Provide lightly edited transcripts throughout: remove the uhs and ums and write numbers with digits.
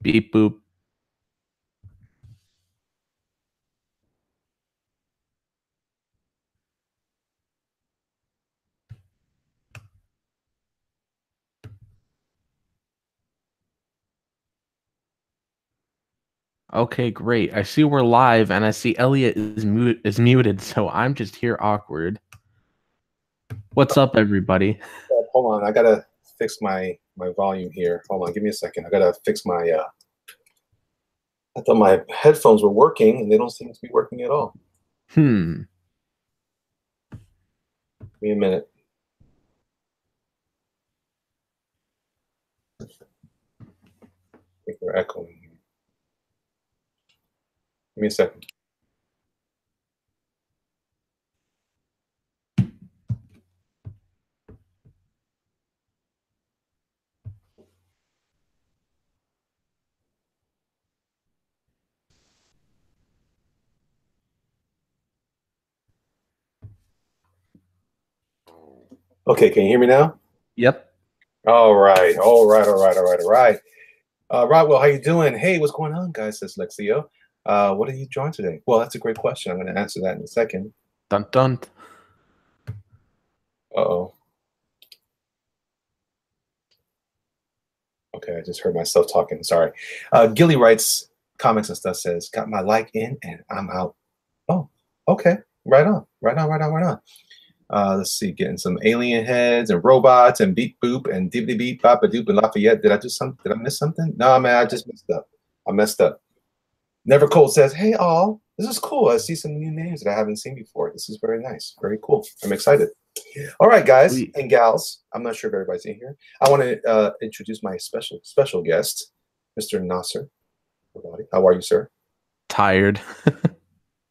Beep boop. Okay, great. I see we're live, and I see Elliot is muted, so I'm just here awkward. What's up, everybody? Hold on, I gotta fix my volume here. Hold on, give me a second. I gotta fix my. I thought my headphones were working, and they don't seem to be working at all. Hmm. Give me a minute. I think we're echoing here. Give me a second. Okay, can you hear me now? Yep. All right, all right, all right, all right, all right. Rodwell, how you doing? Hey, what's going on, guys? Says Lexio. What are you drawing today? Well, that's a great question. I'm going to answer that in a second. Dun dun. Uh-oh. Okay, I just heard myself talking. Sorry. Gilly writes comics and stuff, says, got my like in and I'm out. Oh, okay. Right on. Right on, right on, right on. Let's see, getting some alien heads and robots and beep boop and dibbity beep bop a doop and Lafayette. Did I do something? Did I miss something? No, man, I just messed up. I messed up. Never Cold says, hey all, this is cool. I see some new names that I haven't seen before. This is very nice. Very cool. I'm excited. All right, guys and gals. I'm not sure if everybody's in here. I want to introduce my special guest, Mr. Nasser. How are you, sir? Tired.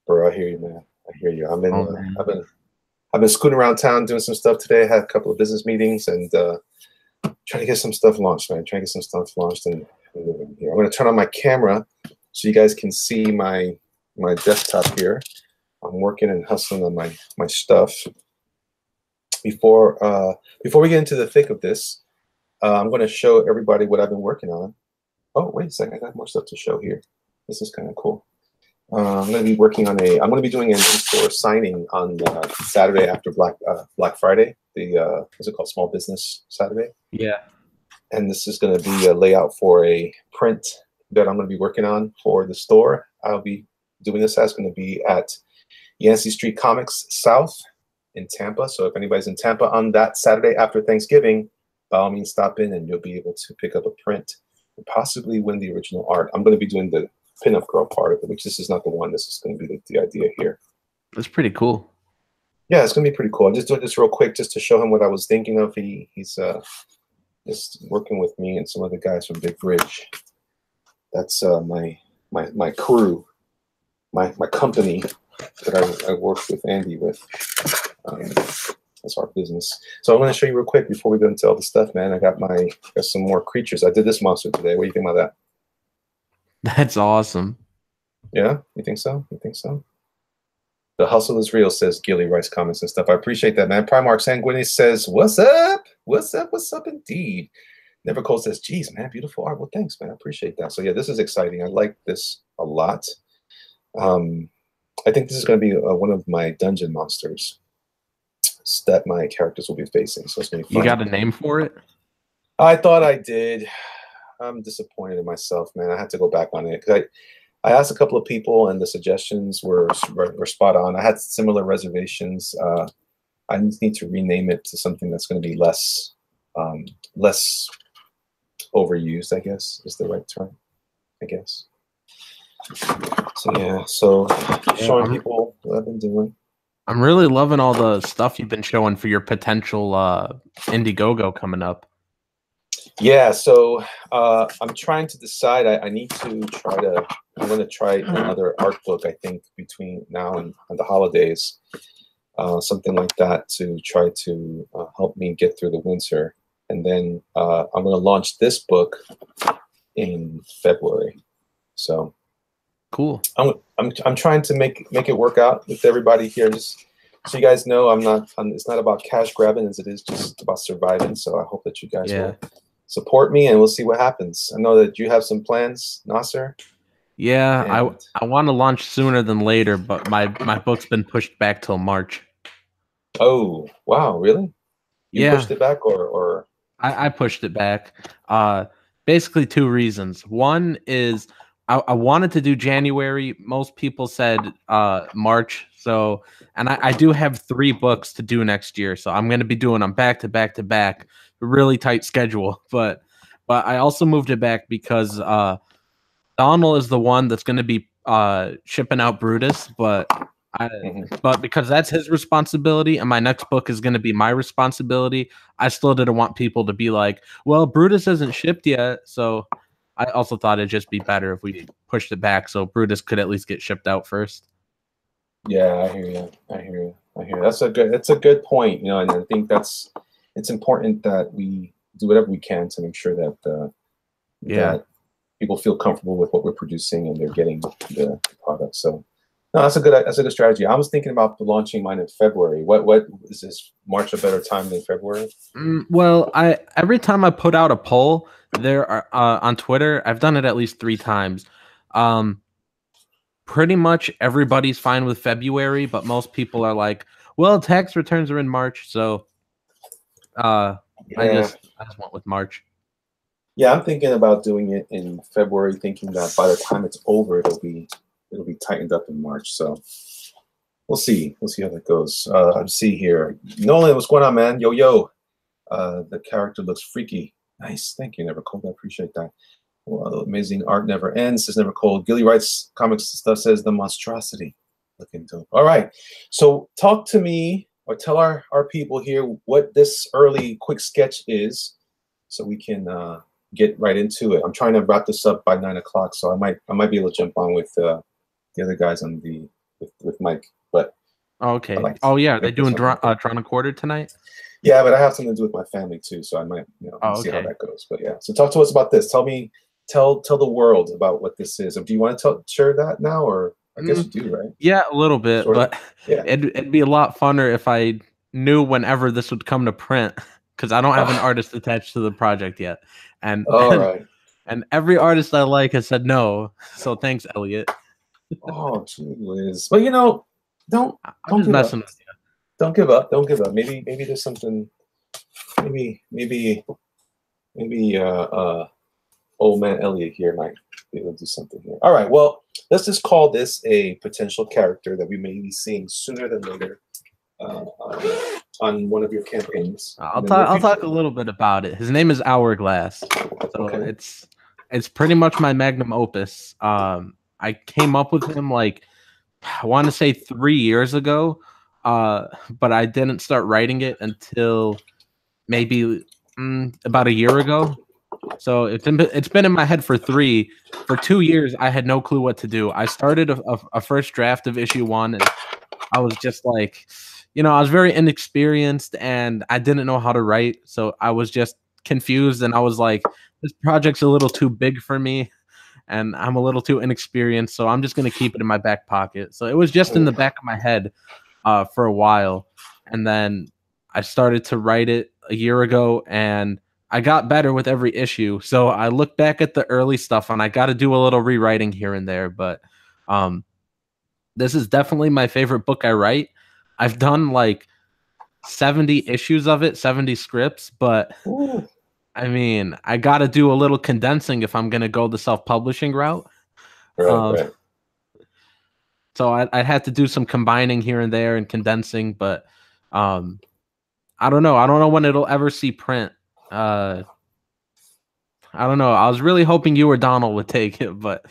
Bro, I hear you, man. I hear you. I've been scooting around town doing some stuff today. I had a couple of business meetings and trying to get some stuff launched, man. Trying to get some stuff launched and here. I'm going to turn on my camera so you guys can see my desktop here. I'm working and hustling on my stuff. Before we get into the thick of this, I'm going to show everybody what I've been working on. Oh, wait a second. I got more stuff to show here. This is kind of cool. I'm going to be working on I'm going to be doing an in-store signing on Saturday after Black Friday. What's it called? Small Business Saturday. Yeah. And this is going to be a layout for a print that I'm going to be working on for the store. I'll be doing this. That's going to be at Yancey Street Comics South in Tampa. So if anybody's in Tampa on that Saturday after Thanksgiving, by all means stop in and you'll be able to pick up a print and possibly win the original art. I'm going to be doing the pinup girl part of it, which this is not the one. This is going to be the idea here. That's pretty cool. Yeah, it's going to be pretty cool. I'm just doing this real quick just to show him what I was thinking of. He's just working with me and some other guys from Big Bridge. That's my crew, my company that I work with Andy with. That's our business. So I'm going to show you real quick before we go into all the stuff, man. I got some more creatures. I did this monster today. What do you think about that? That's awesome. Yeah, you think so? You think so? The hustle is real, says Gilly writes comments and stuff. I appreciate that, man. Primark Sanguini says, what's up? What's up? What's up indeed? Never Cold says, geez, man, beautiful art. Well, thanks, man. I appreciate that. So yeah, this is exciting. I like this a lot. I think this is going to be one of my dungeon monsters that my characters will be facing. So it's going to be fun. You got a name for it? I thought I did. I'm disappointed in myself, man. I had to go back on it because I asked a couple of people and the suggestions were spot on. I had similar reservations. I need to rename it to something that's going to be less overused, I guess is the right term, I guess. So yeah, showing people what I've been doing. I'm really loving all the stuff you've been showing for your potential Indiegogo coming up. Yeah, so I'm trying to decide. I'm going to try another art book, I think, between now and the holidays. Something like that to try to help me get through the winter. And then I'm going to launch this book in February. So cool. I'm trying to make it work out with everybody here. Just so you guys know, it's not about cash grabbing as it is just about surviving. So I hope that you guys will support me, and we'll see what happens. I know that you have some plans, Nasser. Yeah, And I want to launch sooner than later, but my book's been pushed back till March. oh wow, really? You Yeah, pushed it back, or I pushed it back. Basically two reasons. One is I wanted to do January. Most people said March. So, and I do have 3 books to do next year. So I'm going to be doing them back to back to back. Really tight schedule. But I also moved it back because Donald is the one that's going to be shipping out Brutus, but because that's his responsibility and my next book is going to be my responsibility, I still didn't want people to be like, well, Brutus isn't shipped yet. So I also thought it'd just be better if we pushed it back so Brutus could at least get shipped out first. yeah, I hear you. I hear you. I hear you. That's a good point. And I think it's important that we do whatever we can to make sure that that people feel comfortable with what we're producing and they're getting the product. So no, that's a good strategy. I was thinking about launching mine in February. What is this, March a better time than February? Well, I every time I put out a poll there are on Twitter, I've done it at least 3 times. Um, Pretty much everybody's fine with February, but most people are like, well, tax returns are in March, so uh, Yeah. I just went with March. Yeah, I'm thinking about doing it in February, thinking that by the time it's over, it'll be tightened up in March. So we'll see. We'll see how that goes. Let's see here. Nolan, what's going on, man? Yo, yo. The character looks freaky. Nice. Thank you, Never Cold. I appreciate that. Well, amazing art never ends, says Never Cold. Gilly writes comics stuff, says the monstrosity. Looking dope. All right. So talk to me or tell our people here what this early quick sketch is so we can get right into it. I'm trying to wrap this up by 9 o'clock, so I might be able to jump on with the other guys on with Mike. But Okay. like Yeah, they're doing Drawn a Quarter tonight. Yeah, but I have something to do with my family too, so I might see how that goes. But yeah, so talk to us about this. Tell the world about what this is. Do you want to share that now, or I guess you do, right? Yeah, a little bit, sort of. But yeah, it'd be a lot funner if I knew whenever this would come to print, because I don't have an artist attached to the project yet, and right. And every artist I like has said no. So thanks, Elliot. Oh, gee whiz. But don't just give messing up. with you. Don't give up. Don't give up. Maybe there's something. Maybe old man Elliot here might be able to do something here. All right. Well, let's just call this a potential character that we may be seeing sooner than later on one of your campaigns. I'll talk a little bit about it. His name is Hourglass. So it's pretty much my magnum opus. I came up with him like I want to say 3 years ago, but I didn't start writing it until maybe about a year ago. So it's been in my head for 2 years. I had no clue what to do. I started a first draft of issue 1, and I was just like, I was very inexperienced and I didn't know how to write. So I was just confused, and I was like, this project's a little too big for me, and I'm a little too inexperienced. So I'm just gonna keep it in my back pocket. So it was just in the back of my head for a while, and then I started to write it a year ago, and I got better with every issue. So I look back at the early stuff, and I got to do a little rewriting here and there. But this is definitely my favorite book I write. I've done like 70 issues of it, 70 scripts, but Ooh. I mean, I got to do a little condensing if I'm going to go the self-publishing route. Right. So I'd have to do some combining here and there and condensing, but I don't know. I don't know when it'll ever see print. I don't know. I was really hoping you or Donald would take it, but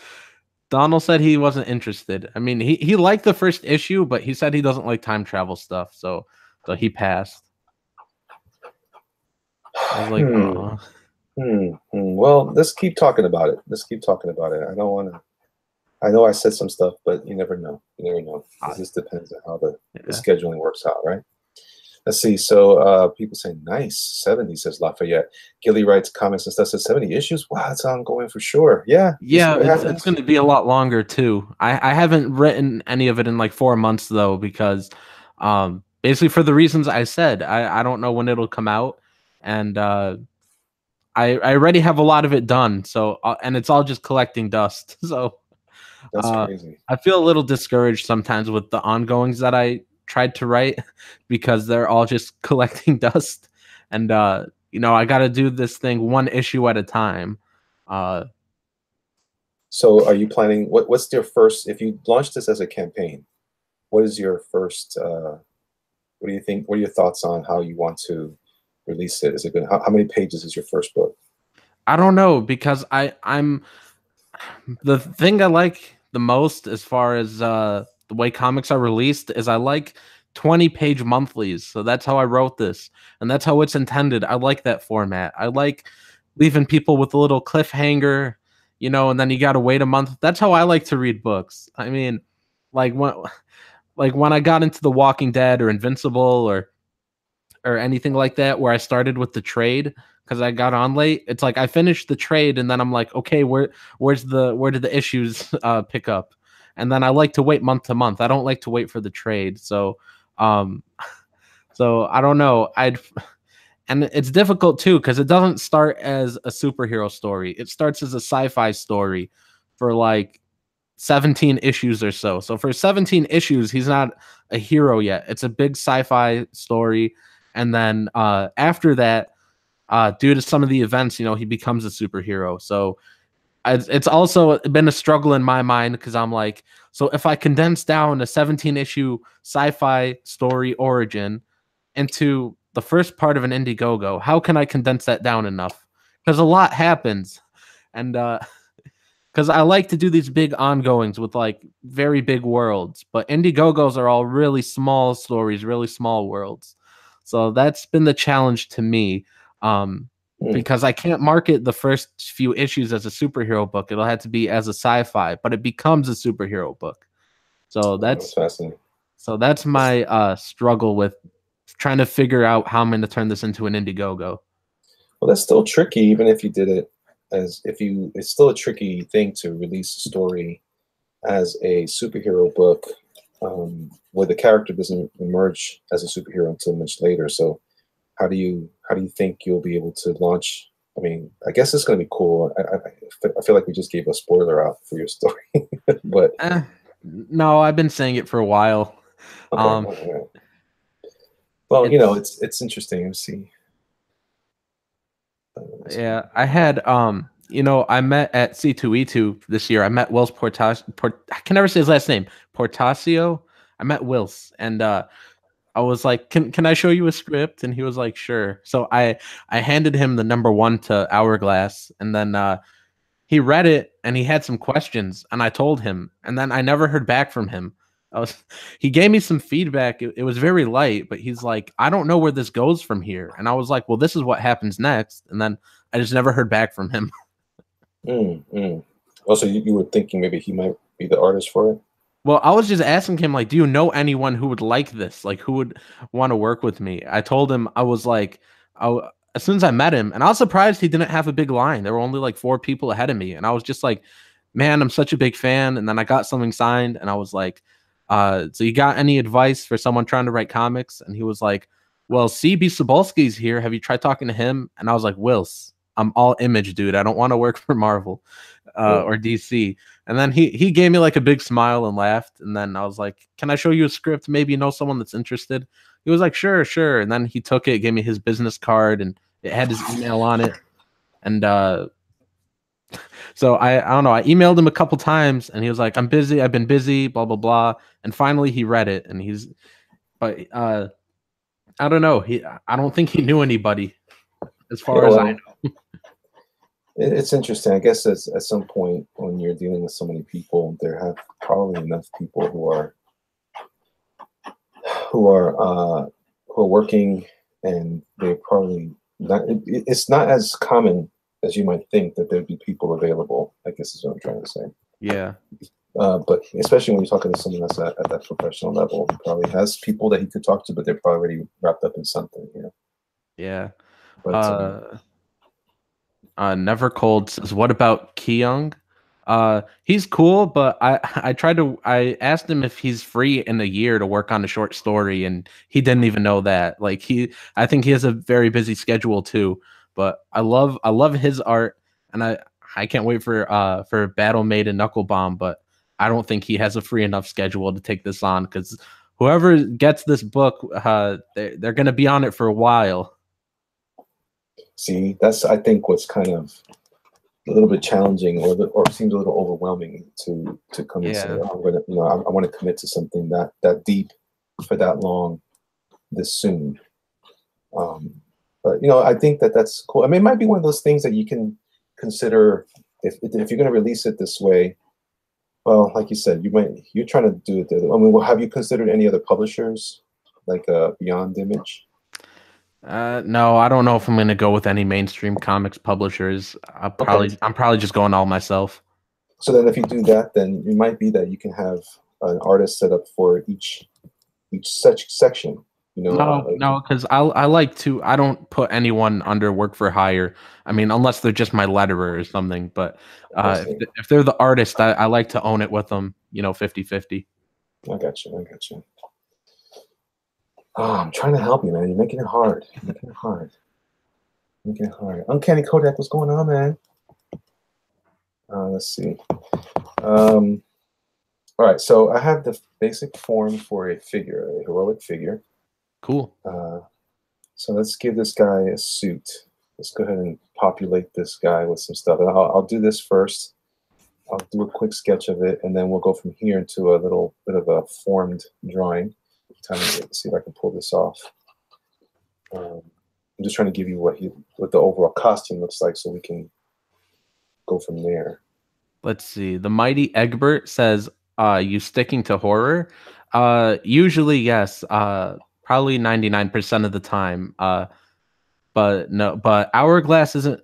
Donald said he wasn't interested. I mean, he liked the first issue, but he said he doesn't like time travel stuff, so he passed. I was like, oh. Well, let's keep talking about it. I don't want to. I know I said some stuff, but you never know. It just depends on how the scheduling works out, right? Let's see. So people say nice 70, says Lafayette. Gilly writes comments and stuff, says 70 issues. Wow, it's ongoing for sure. Yeah. It's going to be a lot longer too. I haven't written any of it in like 4 months though, because basically for the reasons I said, I don't know when it'll come out, and I already have a lot of it done. So and it's all just collecting dust. So That's crazy. I feel a little discouraged sometimes with the ongoings that I tried to write because they're all just collecting dust. And you know, I got to do this thing one issue at a time. So are you planning, what's your first, if you launch this as a campaign, what is your first, what do you think, what are your thoughts on how you want to release it? Is it good? How many pages is your first book? I don't know because I'm the thing I like the most as far as the way comics are released is I like 20-page monthlies. So that's how I wrote this. And that's how it's intended. I like that format. I like leaving people with a little cliffhanger, you know, and then you got to wait a month. That's how I like to read books. I mean, like when I got into The Walking Dead or Invincible or anything like that where I started with the trade because I got on late. It's like I finished the trade and then I'm like, okay, where did the issues pick up? And then I like to wait month to month. I don't like to wait for the trade. So um so I don't know. And it's difficult too because it doesn't start as a superhero story. It starts as a sci-fi story for like 17 issues or so. So for 17 issues, he's not a hero yet. It's a big sci-fi story. And then after that, due to some of the events, you know, he becomes a superhero. So it's also been a struggle in my mind because I'm like, so if I condense down a 17 issue sci-fi story origin into the first part of an Indiegogo, how can I condense that down enough? Because a lot happens. And because I like to do these big ongoings with like very big worlds, but Indiegogos are all really small stories, really small worlds. So that's been the challenge to me, because I can't market the first few issues as a superhero book. It'll have to be as a sci-fi, but it becomes a superhero book. So That's fascinating. so that's my struggle with trying to figure out how I'm going to turn this into an Indiegogo. Well, that's still tricky, even if you did it as if you, it's still a tricky thing to release a story as a superhero book, where the character doesn't emerge as a superhero until much later. So how do you think you'll be able to launch? I mean, I guess it's going to be cool. I feel like we just gave a spoiler out for your story, but no, I've been saying it for a while. okay, well, you know, it's interesting to see. Yeah, I had you know, I met at C2E2 this year. I met Wills I can never say his last name. Portasio. I met Wills and I was like, "Can I show you a script?" And he was like, "Sure." So I handed him the #1 to Hourglass and then he read it and he had some questions and I told him and then I never heard back from him. He gave me some feedback. It was very light, but he's like, I don't know where this goes from here. And I was like, well, this is what happens next. And then I just never heard back from him. Also, you were thinking maybe he might be the artist for it? Well, I was just asking him, like, do you know anyone who would like this? Like, who would want to work with me? I told him, I was like, as soon as I met him, and I was surprised he didn't have a big line. There were only like 4 people ahead of me. And I was just like, man, I'm such a big fan. And then I got something signed and I was like, so you got any advice for someone trying to write comics? And he was like, well, CB Sobolski's here. Have you tried talking to him? And I was like, Wills, I'm all Image, dude. I don't want to work for Marvel or DC. And then he gave me like a big smile and laughed. And then I was like, can I show you a script? Maybe you know someone that's interested. He was like, sure, sure. And then he took it, gave me his business card, and it had his email on it. And so I don't know. I emailed him a couple times, and he was like, "I'm busy. I've been busy. Blah blah blah." And finally, he read it, and but I don't know. I don't think he knew anybody, as far as I know. It's interesting. I guess at some point when you're dealing with so many people, there have probably enough people who are working, and they probably not. It's not as common as you might think that there'd be people available, I guess is what I'm trying to say. Yeah. But especially when you're talking to someone that's at that professional level, he probably has people that he could talk to, but they're probably already wrapped up in something, you know? Yeah. But, Never Cold says, what about Kyung? He's cool, but I asked him if he's free in a year to work on a short story, and he didn't even know that. Like I think he has a very busy schedule too. but I love his art, and I can't wait for Battle Maid and Knuckle Bomb, but I don't think he has a free enough schedule to take this on because whoever gets this book, they're going to be on it for a while. See, that's I think what's kind of a little bit challenging, or seems a little overwhelming to come and say, oh, I'm gonna, I want to commit to something that deep for that long, this soon. But I think that's cool. I mean, it might be one of those things that you can consider if you're going to release it this way. Well, like you said, you're trying to do it. I mean, well, have you considered any other publishers like Beyond Image? No, I don't know if I'm going to go with any mainstream comics publishers. I'm probably just going all myself. So then, if you do that, then it might be that you can have an artist set up for each such section. No, because I like to. I don't put anyone under work for hire. I mean, unless they're just my letterer or something. But if they're the artist, I like to own it with them. 50-50. I got you. Oh, I'm trying to help you, man. You're making it hard. Uncanny Kodak, what's going on, man? Let's see. All right, so I have the basic form for a heroic figure. Cool. So let's give this guy a suit. Let's go ahead and populate this guy with some stuff. And I'll do this first. I'll do a quick sketch of it, and then we'll go from here into a little bit of a formed drawing. Let's see if I can pull this off. I'm just trying to give you what the overall costume looks like, so we can go from there. Let's see. The Mighty Egbert says, "You sticking to horror?" Usually, yes. Probably 99% of the time. But no. But Hourglass isn't.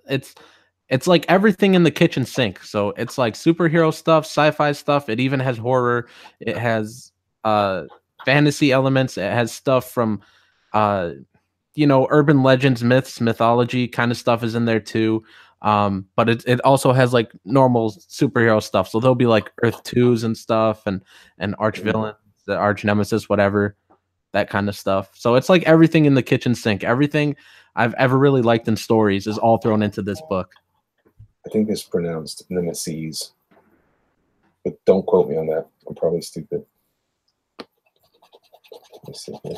It's like everything in the kitchen sink. So it's like superhero stuff, sci-fi stuff. It even has horror. It has fantasy elements. It has stuff from urban legends, myths, mythology kind of stuff is in there too. But it also has like normal superhero stuff. So there'll be like Earth 2s and stuff, and arch villains, the arch nemesis, whatever, that kind of stuff. So it's like everything in the kitchen sink. Everything I've ever really liked in stories is all thrown into this book. I think it's pronounced nemesis, but don't quote me on that. I'm probably stupid. Let's see here.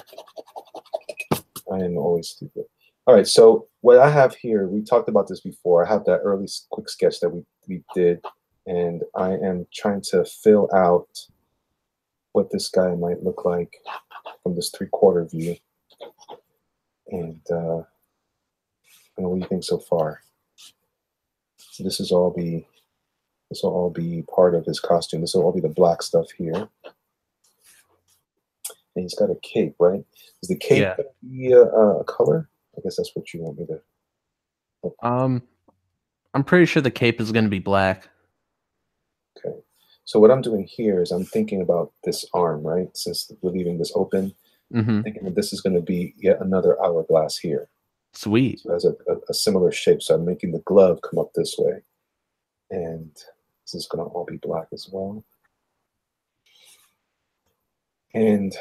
I am always stupid. All right, so what I have here, we talked about this before. I have that early quick sketch that we did, and I am trying to fill out what this guy might look like from this 3/4 view. And I don't know, what do you think so far? So this will all be part of his costume. This will all be the black stuff here. And he's got a cape, right? Is the cape going to be a color? I guess that's what you want me to. I'm pretty sure the cape is going to be black. Okay. So what I'm doing here is I'm thinking about this arm, right? Since we're leaving this open, I'm thinking that this is going to be yet another hourglass here. Sweet. So it has a similar shape. So I'm making the glove come up this way. And this is going to all be black as well. And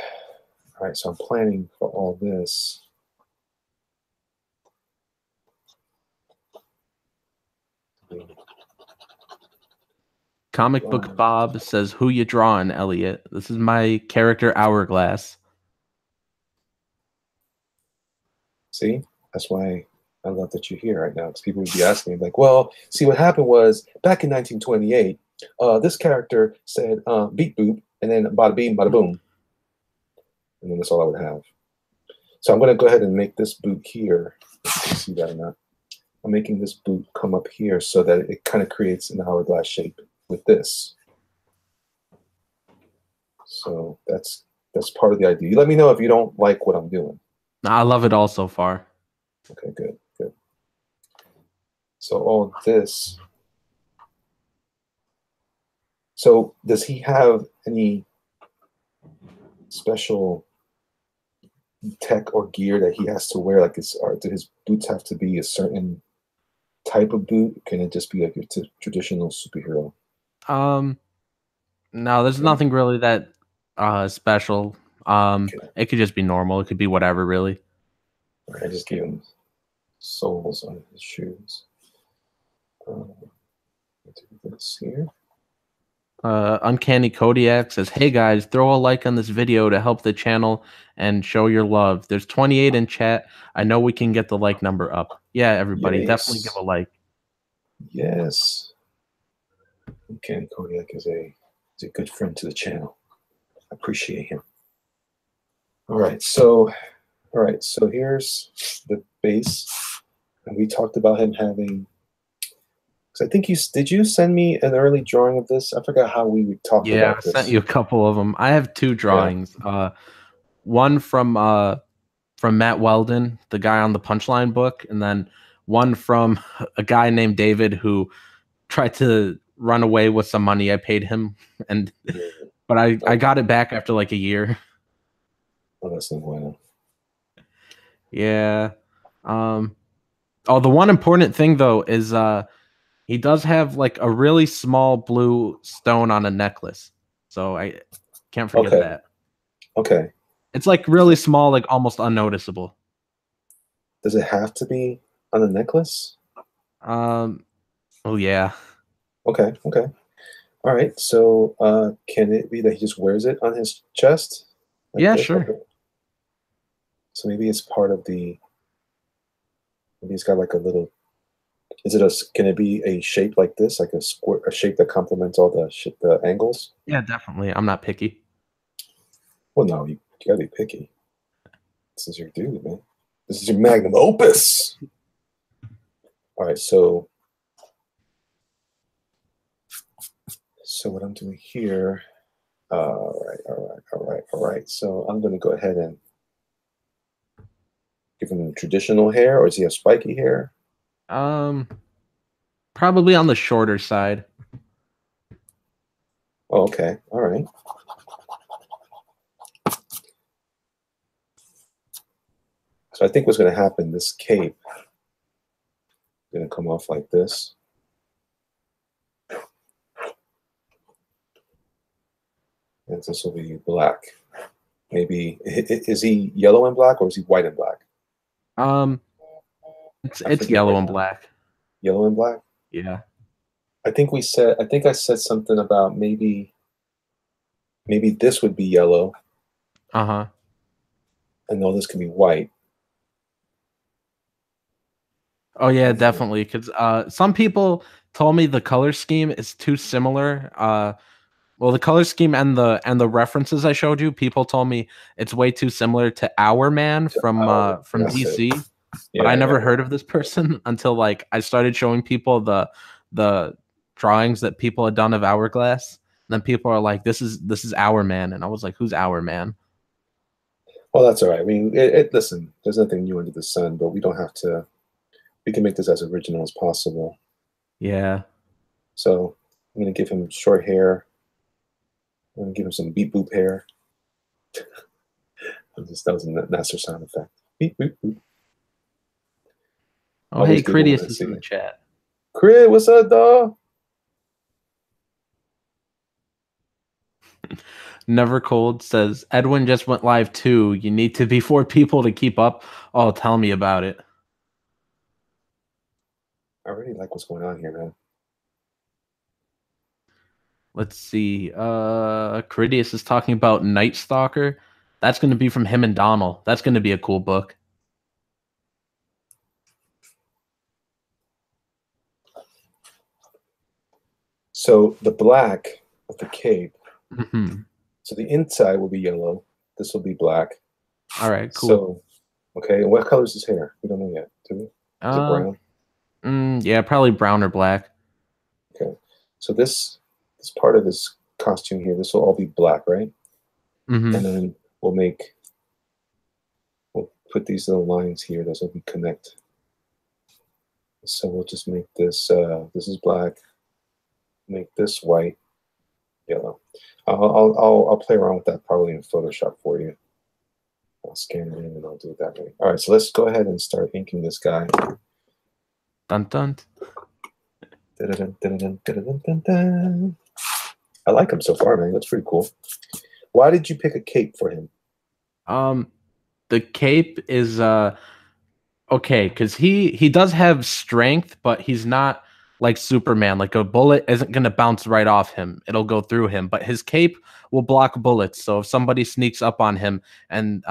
all right, so I'm planning for all this. Comic Book Bob says, "Who you drawing, Elliot?" This is my character Hourglass. See, that's why I love that you're here right now, because people would be asking me like, well, see, what happened was back in 1928, this character said beep boop, and then bada beam, bada boom. And then that's all I would have. So I'm going to go ahead and make this boot here. If you can see that or not. I'm making this boot come up here so that it kind of creates an hourglass shape with this. So that's part of the idea. You let me know if you don't like what I'm doing. I love it all so far. Okay, good. So all this. So does he have any special tech or gear that he has to wear? Like, do his boots have to be a certain type of boot? Can it just be like a traditional superhero? No, there's nothing really that special. It could just be normal. It could be whatever, really. I just gave him soles on his shoes. Do this here. Uncanny Kodiak says, "Hey guys, throw a like on this video to help the channel and show your love. There's 28 in chat. I know we can get the like number up. Yeah, everybody, definitely give Yes. a like." Yes. Uncanny Kodiak is a good friend to the channel. I appreciate him. All right, so here's the base, and we talked about him having. Because I think did you send me an early drawing of this? I forgot how we talked Yeah, about I sent this. you a couple of them. I have two Yeah. drawings. One from Matt Weldon, the guy on the Punchline book, and then one from a guy named David who tried to run away with some money I paid him, and but I got it back after like a year. Oh, that's no bueno. Yeah. Oh, the one important thing though is he does have like a really small blue stone on a necklace. So I can't forget that. Okay. It's like really small, like almost unnoticeable. Does it have to be on a necklace? Oh yeah. Okay. All right. So can it be that he just wears it on his chest? Like Yeah, this? sure. So maybe it's part of maybe he's got like a little. Is it can it be a shape like this, like a shape that complements all the angles? Yeah, definitely. I'm not picky. Well, no, you gotta be picky. This is your dude, man. This is your magnum opus. All right, so what I'm doing here. All right. So I'm gonna go ahead and give him traditional hair, or does he have spiky hair? Probably on the shorter side. Oh, okay. All right. So I think what's going to happen, this cape is going to come off like this. And this will be black. Maybe, is he yellow and black or is he white and black? It's yellow and black. Yellow and black? Yeah. I think I said something about maybe this would be yellow. Uh-huh. And all this can be white. Oh yeah, definitely. Because some people told me the color scheme is too similar. Well, the color scheme and the references I showed you, people told me it's way too similar to Our Man from DC. But I never heard of this person until like I started showing people the drawings that people had done of Hourglass. And then people are like, "This is Our Man," and I was like, "Who's Our Man?" Well, that's all right. I mean, listen, there's nothing new under the sun, but we don't have to. We can make this as original as possible. Yeah. So I'm gonna give him short hair. I'm gonna give him some beep boop hair. That was a Nasser sound effect. Beep boop boop. Oh, hey, Critias is in the chat. Crit, what's up, dog? Never Cold says Edwin just went live too. You need to be 4 people to keep up. Oh, tell me about it. I really like what's going on here, man. Let's see. Critias is talking about Night Stalker. That's going to be from him and Donald. That's going to be a cool book. So the black of the cape. Mm-hmm. So the inside will be yellow. This will be black. All right, cool. So, okay, and what color is his hair? We don't know yet, do we? Is it brown? Yeah, probably brown or black. Okay, so this part of his costume here, this will all be black, right? Mm-hmm. And then we'll put these little lines here. Those will be connect. So we'll just make this. This is black. Make this white, yellow. I'll play around with that probably in Photoshop for you. I'll scan it in and I'll do it that way. All right, so let's go ahead and start inking this guy. Dun dun. Dun, dun, dun, dun, dun, dun. I like him so far, man. That's pretty cool. Why did you pick a cape for him? The cape is Okay, because he does have strength, but he's not like Superman. Like a bullet isn't gonna bounce right off him; it'll go through him. But his cape will block bullets. So if somebody sneaks up on him and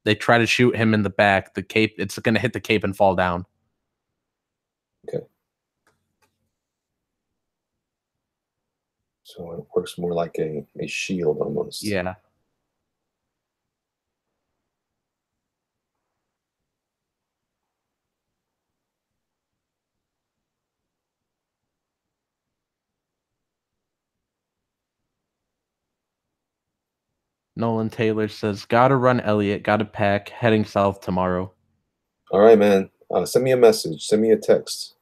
they try to shoot him in the back, the cape it's gonna hit the cape and fall down. Okay. So it works more like a shield almost. Yeah. Nolan Taylor says, "Gotta run, Elliot. Gotta pack. Heading south tomorrow." All right, man. Send me a message. Send me a text.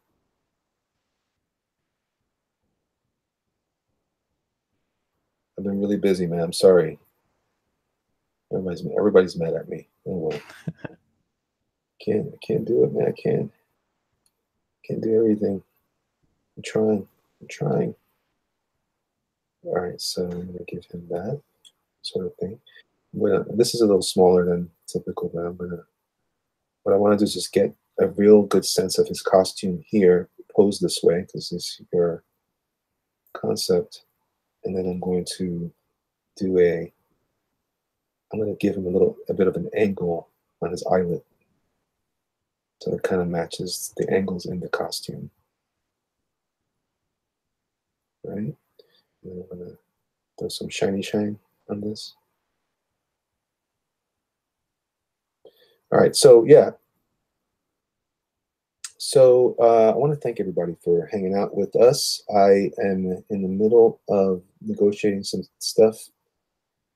I've been really busy, man. I'm sorry. Everybody's mad at me. Anyway, I can't do it, man. I can't do everything. I'm trying. I'm trying. All right, so I'm gonna give him that sort of thing. This is a little smaller than typical, but what I want to do is just get a real good sense of his costume here, posed this way, because it's your concept, and then I'm going to I'm going to give him a bit of an angle on his eyelid, so it kind of matches the angles in the costume, right? And I'm going to throw some shiny shine on this. All right, so yeah. So I want to thank everybody for hanging out with us. I am in the middle of negotiating some stuff.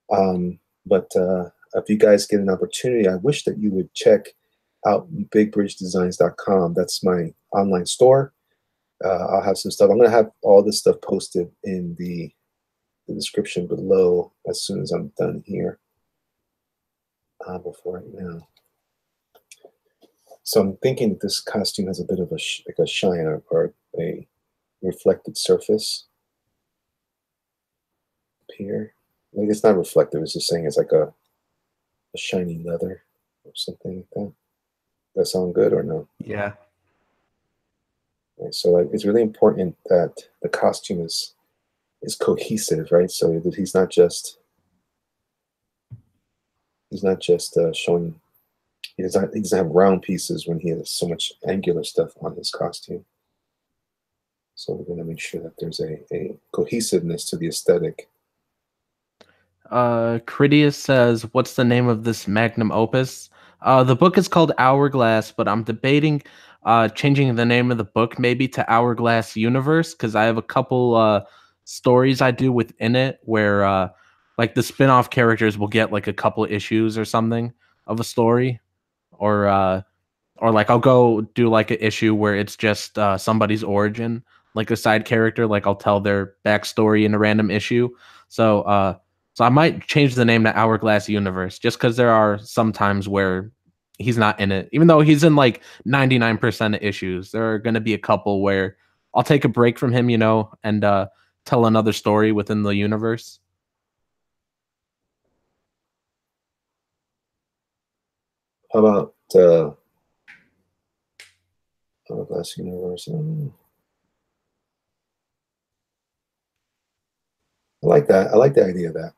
But if you guys get an opportunity, I wish that you would check out bigbridgedesigns.com. That's my online store. I'll have some stuff. I'm going to have all this stuff posted in the description below as soon as I'm done here. Before right now. So I'm thinking that this costume has a bit of like a shine or a reflected surface up here. Like it's not reflective. It's just saying it's like a shiny leather or something like that. That sound good or no? Yeah. Right, so like, it's really important that the costume is cohesive, right? So that he's not just showing. He doesn't have round pieces when he has so much angular stuff on his costume. So we're going to make sure that there's a cohesiveness to the aesthetic. Critias says, "What's the name of this magnum opus?" The book is called Hourglass, but I'm debating changing the name of the book maybe to Hourglass Universe because I have a couple stories I do within it where like the spin-off characters will get like a couple issues or something of a story, or like I'll go do like an issue where it's just somebody's origin, like a side character, like I'll tell their backstory in a random issue. So I might change the name to Hourglass Universe just because there are some times where he's not in it, even though he's in like 99% of issues. There are going to be a couple where I'll take a break from him, and tell another story within the universe. How about Hourglass Universe? I like that. I like the idea of that.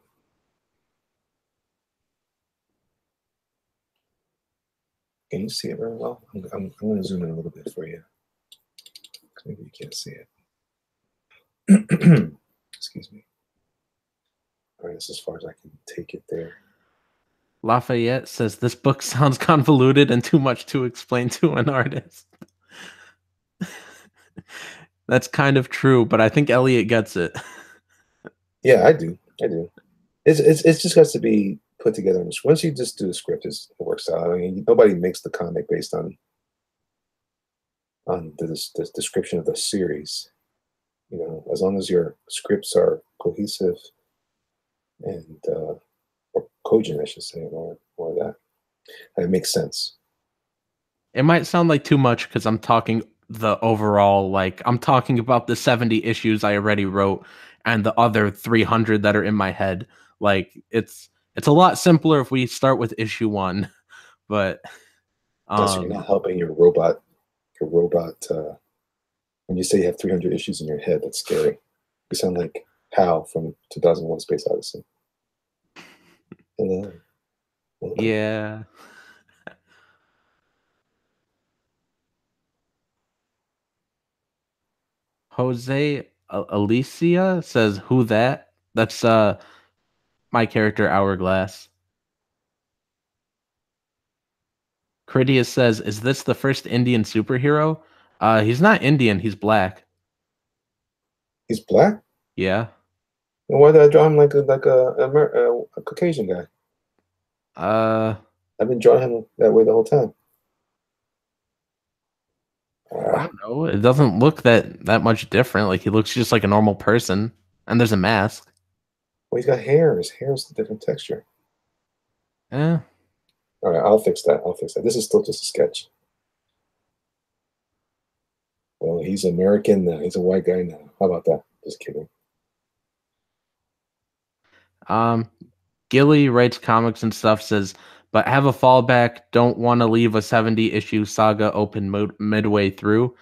Can you see it very well? I'm going to zoom in a little bit for you. Maybe you can't see it. Excuse me. All right, that's as far as I can take it there. Lafayette says this book sounds convoluted and too much to explain to an artist. That's kind of true, but I think Elliot gets it. Yeah, I do. It's just has to be put together. Once you just do the script, it works out. I mean, nobody makes the comic based on the description of the series. As long as your scripts are cohesive and or cogent, I should say, or that, and it makes sense. It might sound like too much because I'm talking the overall, like I'm talking about the 70 issues I already wrote and the other 300 that are in my head. Like it's a lot simpler if we start with issue 1, but So you're not helping your robot. Your robot. When you say you have 300 issues in your head, that's scary. You sound like Hal from 2001: Space Odyssey. Hello. Yeah. Jose Alicia says, "Who that?" That's my character Hourglass. Critias says, "Is this the first Indian superhero?" He's not Indian. He's black. He's black. Yeah. And why did I draw him like a Caucasian guy? I've been drawing him that way the whole time. I don't know. It doesn't look that much different. Like he looks just like a normal person, and there's a mask. Well, he's got hair. His hair is a different texture. Yeah. All right, I'll fix that. I'll fix that. This is still just a sketch. Well, he's American now. He's a white guy now. How about that? Just kidding. Gilly writes comics and stuff. Says, but have a fallback. Don't want to leave a 70-issue saga open midway through.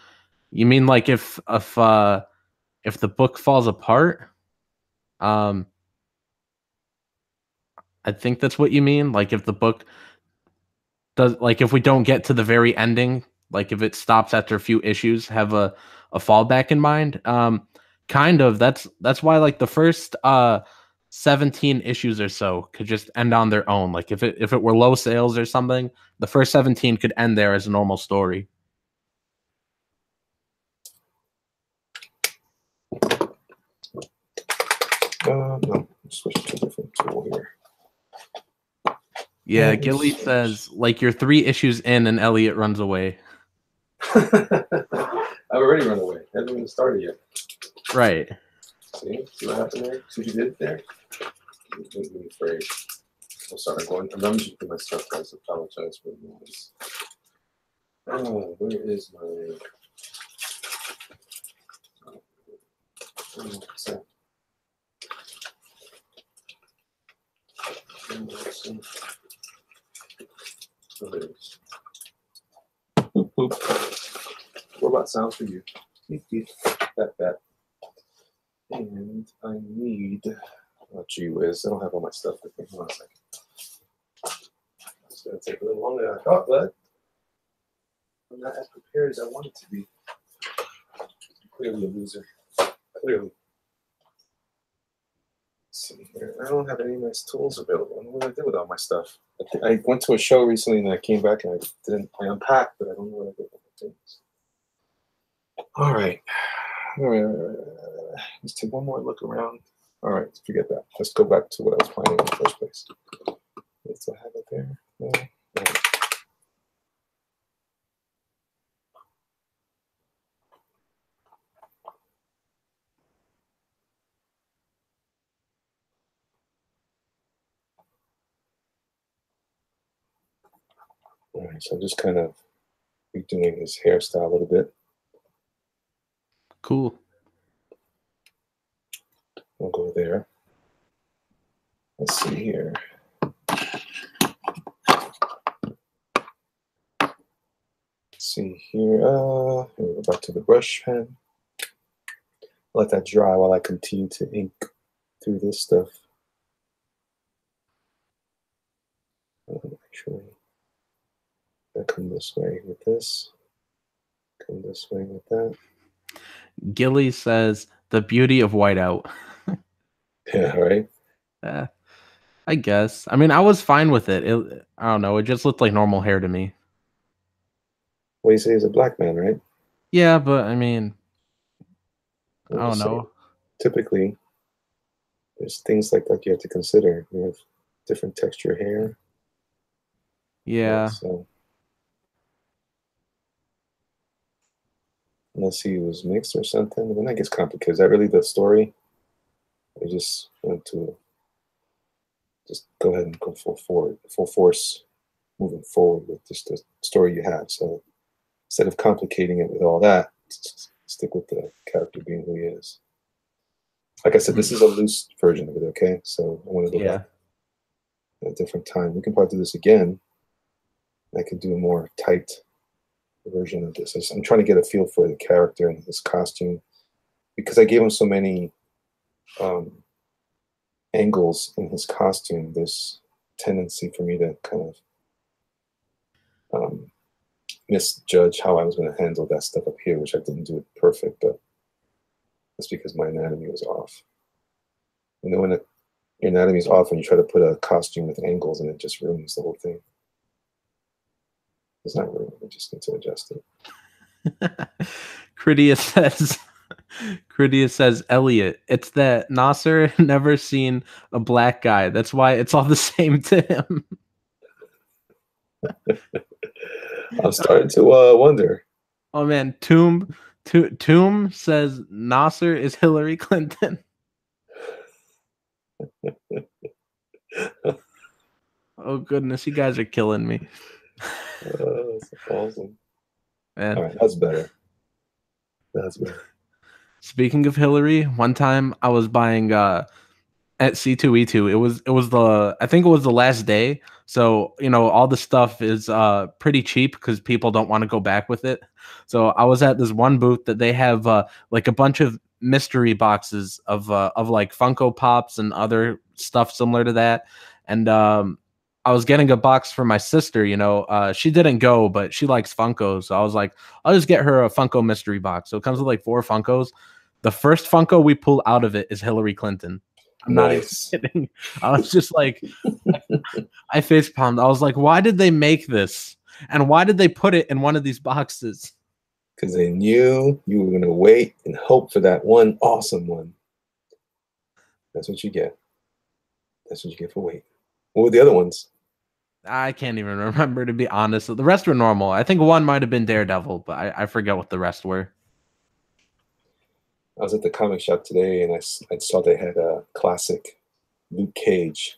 You mean like if the book falls apart? I think that's what you mean. Like if the book does, like if we don't get to the very ending, like if it stops after a few issues, have a fallback in mind. Kind of. That's why like the first 17 issues or so could just end on their own. Like if it were low sales or something, the first 17 could end there as a normal story. No, switch to a different tool here. Yeah, Gilly says like you're 3 issues in and Elliot runs away. I've already run away. I haven't even started yet. Right. See what happened there? See what you did there? I'm afraid. I'm sorry, I'm rummaging through my stuff, guys. I apologize for the noise. Oh, where is my... what's that? Oh, there it is. Boop, boop. Robot sounds for you. That. And I need... Oh, gee whiz. I don't have all my stuff with me. Hold on a second. It's going to take a little longer than I thought, but I'm not as prepared as I wanted to be. I'm clearly a loser. Clearly. Let's see here. I don't have any nice tools available. I don't know what I did with all my stuff. I went to a show recently and I came back and I unpacked, but I don't know what I did with the things. All right. Let's take one more look around. All right, forget that. Let's go back to what I was planning in the first place. Do I have it there? No. Right. All right, so I'm just kind of redoing his hairstyle a little bit. Cool. We'll go there. Let's see here. See here. Here we go back to the brush pen. Let that dry while I continue to ink through this stuff. Actually, I come this way with this. Come this way with that. Gilly says the beauty of whiteout. Yeah, right. I guess. I mean, I was fine with it. I don't know. It just looked like normal hair to me. Well, you say he's a black man, right? Yeah, but I mean, I don't know. Typically, there's things like that you have to consider. You have different texture hair. Yeah. So unless he was mixed or something, then that gets complicated. Is that really the story? I just want to just go ahead and go full force, moving forward with just the story you have. So instead of complicating it with all that, just stick with the character being who he is. Like I said, this is a loose version of it, okay? So I want to go back at a different time. We can probably do this again I could do a more tight version of this. I'm trying to get a feel for the character and his costume, because I gave him so many angles in his costume. There's tendency for me to kind of misjudge how I was going to handle that stuff up here, which I didn't do it perfect, but that's because my anatomy was off. You know, when your anatomy is off and you try to put a costume with angles, and it just ruins the whole thing. It's not ruined. I just need to adjust it. Cridia says, Elliot, it's that Nasser never seen a black guy. That's why it's all the same to him. I'm starting to wonder. Oh man, Tomb says Nasser is Hillary Clinton. Oh goodness, you guys are killing me. That's awesome. Man. All right, that's better. That's better. Speaking of Hillary, one time I was buying at C2E2. I think it was the last day. So, you know, all the stuff is pretty cheap because people don't want to go back with it. So I was at this one booth that they have like a bunch of mystery boxes of like Funko Pops and other stuff similar to that. And I was getting a box for my sister, you know, she didn't go, but she likes Funkos. So I was like, I'll just get her a Funko mystery box. So it comes with like 4 Funkos. The first Funko we pull out of it is Hillary Clinton. I'm not even kidding. I was just like, I face palmed. I was like, why did they make this? And why did they put it in one of these boxes? Because they knew you were going to wait and hope for that one awesome one. That's what you get. That's what you get for waiting. What were the other ones? I can't even remember, to be honest. The rest were normal. I think one might have been Daredevil, but I forget what the rest were. I was at the comic shop today, and I saw they had a classic Luke Cage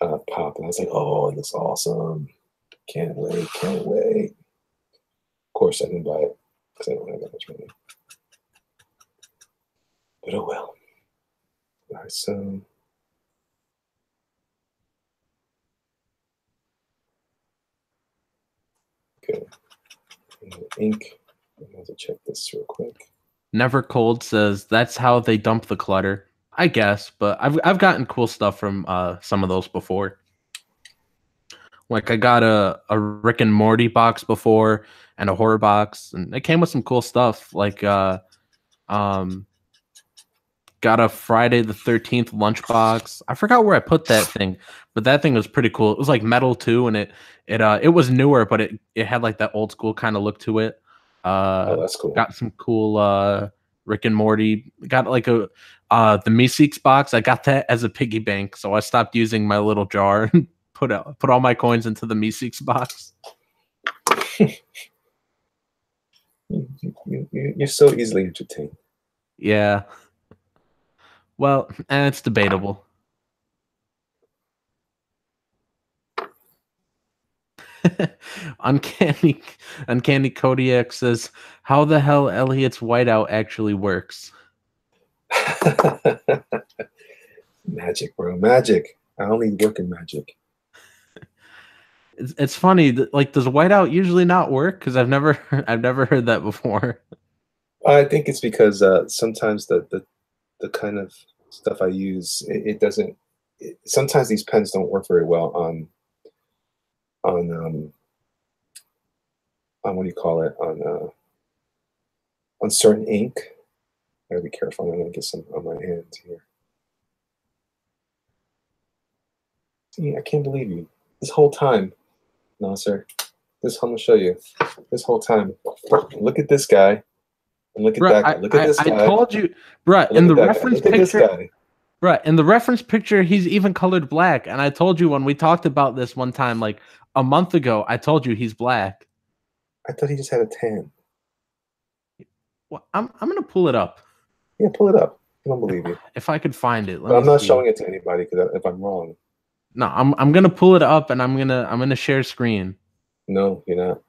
pop, and I was like, "Oh, it looks awesome! Can't wait! Can't wait!" Of course, I didn't buy it because I don't have that much money. But oh well. All right, so okay, ink. I have to check this real quick. Never Cold says that's how they dump the clutter. I guess, but I've gotten cool stuff from some of those before. Like I got a Rick and Morty box before and a horror box, and it came with some cool stuff. Like got a Friday the 13th lunchbox. I forgot where I put that thing, but that thing was pretty cool. It was like metal too, and it was newer, but it had like that old school kind of look to it. Oh, that's cool. Got some cool Rick and Morty. Got like the Meeseeks box. I got that as a piggy bank, so I stopped using my little jar and put all my coins into the Meeseeks box. You're so easily entertained. Yeah. Well, and it's debatable. Uncanny Kodiak says, "How the hell Elliot's whiteout actually works?" Magic, bro, magic. I only work in magic. It's funny. Like, does whiteout usually not work? Because I've never heard that before. I think it's because sometimes the kind of stuff I use it doesn't. Sometimes these pens don't work very well on what do you call it, on certain ink. I gotta be careful. I'm gonna get some on my hands here. See, I can't believe you. This whole time, Nasser. I'm gonna show you. This whole time, look at this guy, and look at that guy. Look at this guy. I told you, bruh. In the reference picture, bruh. In the reference picture, he's even colored black. And I told you when we talked about this one time, like a month ago, I told you he's black. I thought he just had a tan. Well, I'm gonna pull it up. Yeah, pull it up. I don't believe you. If I could find it, but I'm not showing it to anybody because if I'm wrong. No, I'm gonna pull it up and I'm gonna share screen. No, you're not.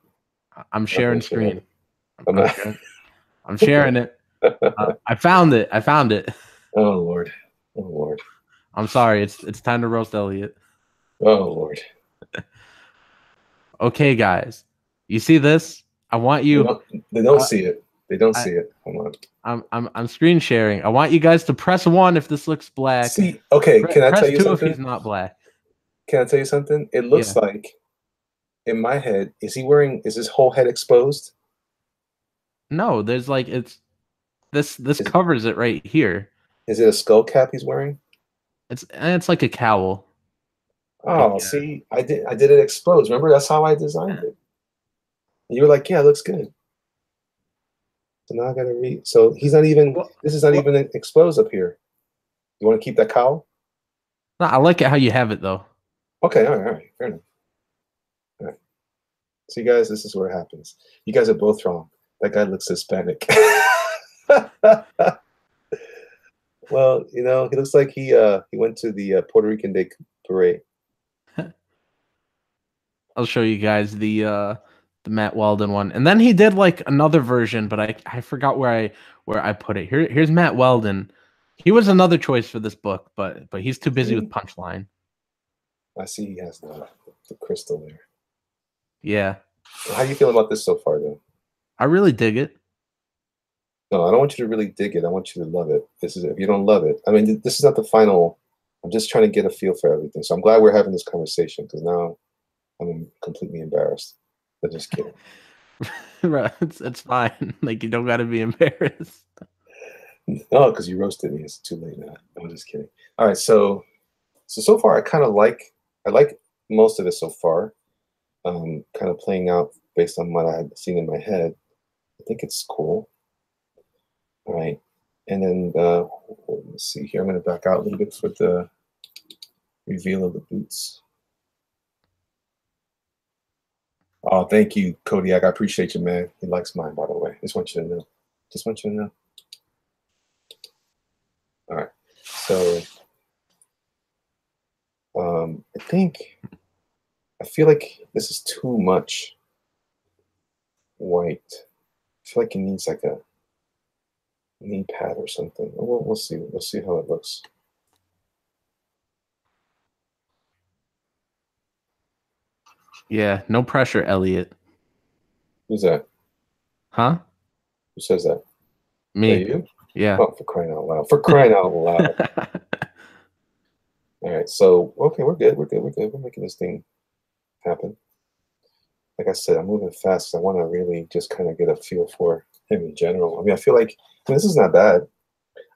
I'm sharing screen. I'm sharing it. I found it. Oh Lord. Oh Lord. I'm sorry. It's time to roast Elliot. Oh Lord. Okay, guys, you see this? I want you. They don't Uh, see it. They don't I, see it. Hold on. I'm screen sharing. I want you guys to press 1 if this looks black. See, okay, can I tell Press you 2 if something? he's not black. Can I tell you something? It looks Yeah. like in my head, is his whole head exposed? No, there's like this Is covers it right here. is it a skull cap he's wearing? It's like a cowl. Like Oh, see, I did it exposed. Remember, that's how I designed it. And you were like, yeah, it looks good. So now I gotta read. So he's not even. well, This is not well, even exposed up here. You want to keep that cowl? no, I like it how you have it though. Okay, all right, fair enough. All right. See, guys, this is where it happens. You guys are both wrong. That guy looks Hispanic. Well, he looks like he went to the Puerto Rican Day Parade. I'll show you guys the Matt Weldon one. And then he did like another version, but I forgot where I put it. Here's Matt Weldon. He was another choice for this book, but he's too busy with Punchline. I see he has the crystal there. Yeah. How do you feel about this so far, though? I really dig it. No, I don't want you to really dig it. I want you to love it. If you don't love it, I mean, this is not the final. I'm just trying to get a feel for everything. So I'm glad we're having this conversation because now I'm completely embarrassed. I'm just kidding. Right, it's fine. Like you don't got to be embarrassed. No, because you roasted me. It's too late now. I'm just kidding. All right, so far I like most of it so far. Kind of playing out based on what I had seen in my head. I think it's cool. All right, and then let's see here. I'm going to back out a little bit for the reveal of the boots. Oh, thank you, Kodiak. I appreciate you, man. He likes mine, by the way. Just want you to know. Just want you to know. All right. So I feel like this is too much white. I feel like it needs like a knee pad or something. We'll see. We'll see how it looks. Yeah, no pressure, Elliot. Who's that? Huh? Who says that? Me. Is that you? Yeah. Oh, for crying out loud. For crying out loud. All right. So, okay, we're good. We're good. We're good. We're making this thing happen. Like I said, I'm moving fast. I want to really just kind of get a feel for him in general. I mean, I feel like this is not bad.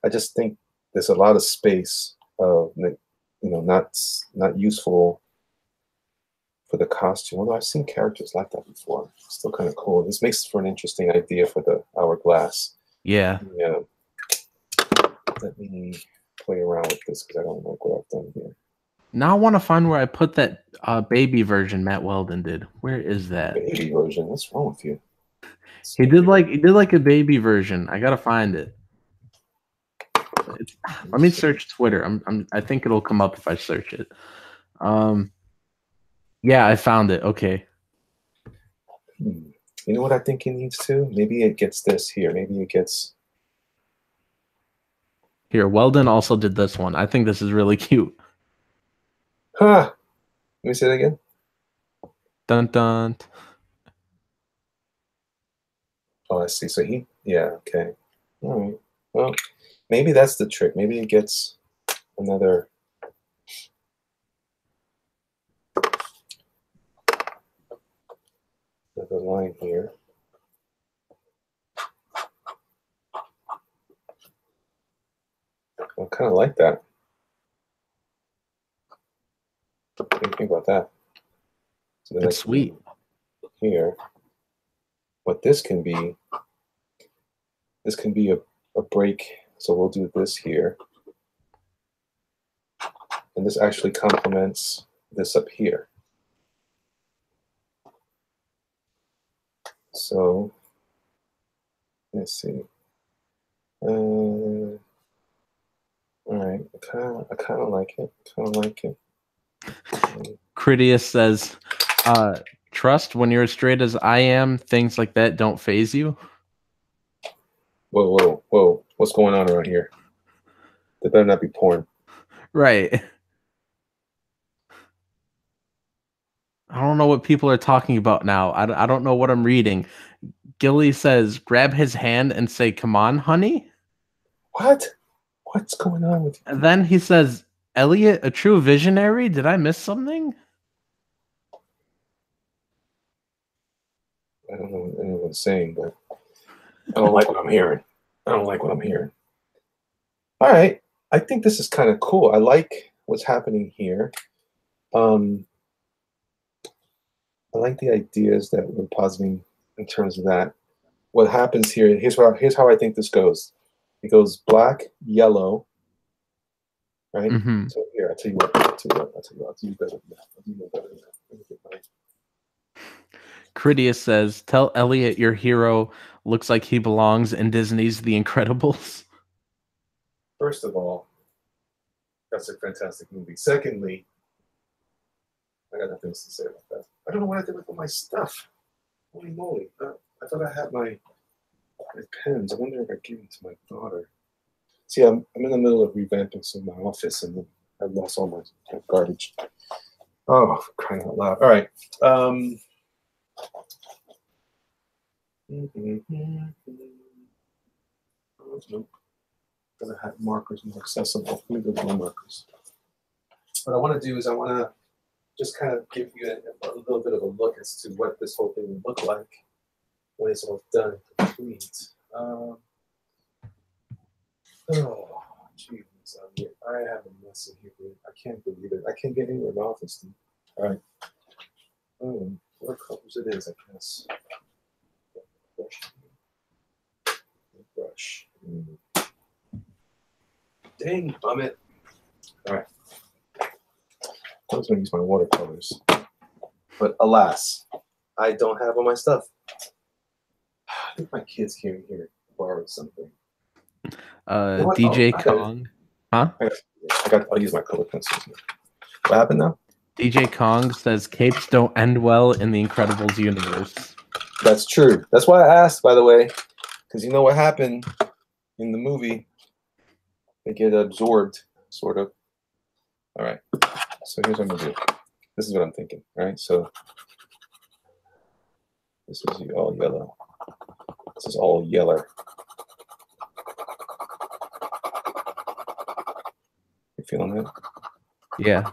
I just think there's a lot of space of, not useful for the costume. Although I've seen characters like that before. It's still kind of cool. This makes for an interesting idea for the hourglass. Yeah. Yeah. Let me play around with this because I don't like what I've done here. Now I want to find where I put that baby version Matt Weldon did. Where is that? Baby version? What's wrong with you? He did like a baby version. I gotta find it. Let me search Twitter. I think it'll come up if I search it. Yeah, I found it. Okay. You know what I think it needs to? Maybe it gets this here. Maybe it gets here. Weldon also did this one. I think this is really cute. Huh. Let me say that again. Dun dun. Oh, I see. So yeah, okay. All right. Well, maybe that's the trick. Maybe it gets another. Another line here. I kind of like that. What do you think about that? So It's sweet. Here, what this can be a break. So we'll do this here. And this actually complements this up here. So let's see. All right, I kind of like it. Kind of like it. Critias says, "Trust when you're as straight as I am, things like that don't phase you." Whoa, whoa, whoa! What's going on around here? There better not be porn. Right. I don't know what people are talking about now. I don't know what I'm reading. Gilly says, grab his hand and say, come on, honey. What? What's going on with you? And then he says, Elliot, a true visionary? Did I miss something? I don't know what anyone's saying, but I don't like what I'm hearing. I don't like what I'm hearing. All right. I think this is kind of cool. I like what's happening here. I like the ideas that we're positing in terms of that. What happens here, here's how I think this goes. It goes black, yellow, right? Mm-hmm. So here, I'll tell you what, I'll do you better than that. I'll do you better than that. Critias says, tell Elliot your hero looks like he belongs in Disney's The Incredibles. First of all, that's a fantastic movie. Secondly, I got nothing to say about that. I don't know what I did with all my stuff. Holy moly. I thought I had my pens. I wonder if I gave them to my daughter. See, I'm in the middle of revamping some of my office, and I lost all my garbage. Oh, for crying out loud. All right. Nope. Because I have markers more accessible. Let me go to my markers. What I want to do is I want to just kind of give you a little bit of a look as to what this whole thing will look like when it's all done complete. Oh, jeez, I have a mess in here, dude. I can't believe it. I can't get anywhere in the office, dude. All right. Oh, what colors it is, I guess. Brush. Dang, bummit. All right. I was going to use my watercolors. But alas, I don't have all my stuff. I think my kids came here to borrow something. DJ Kong. Huh? I'll use my color pencils now. What happened now? DJ Kong says capes don't end well in the Incredibles universe. That's true. That's why I asked, by the way, because you know what happened in the movie? They get absorbed, sort of. All right. So here's what I'm gonna do. This is what I'm thinking. All right. So this is all yellow. This is all yeller. You feeling that? Yeah.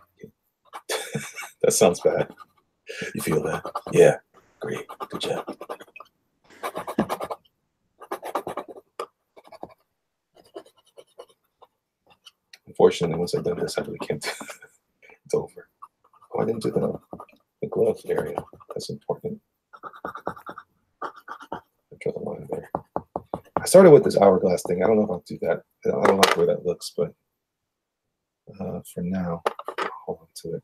That sounds bad. You feel that? Yeah. Great. Good job. Unfortunately, once I've done this, I really can't. It's over. Oh, I didn't do the glove area. That's important. I draw the line there. I started with this hourglass thing. I don't know if I'll do that. I don't like the way that looks, but for now, I'll hold on to it.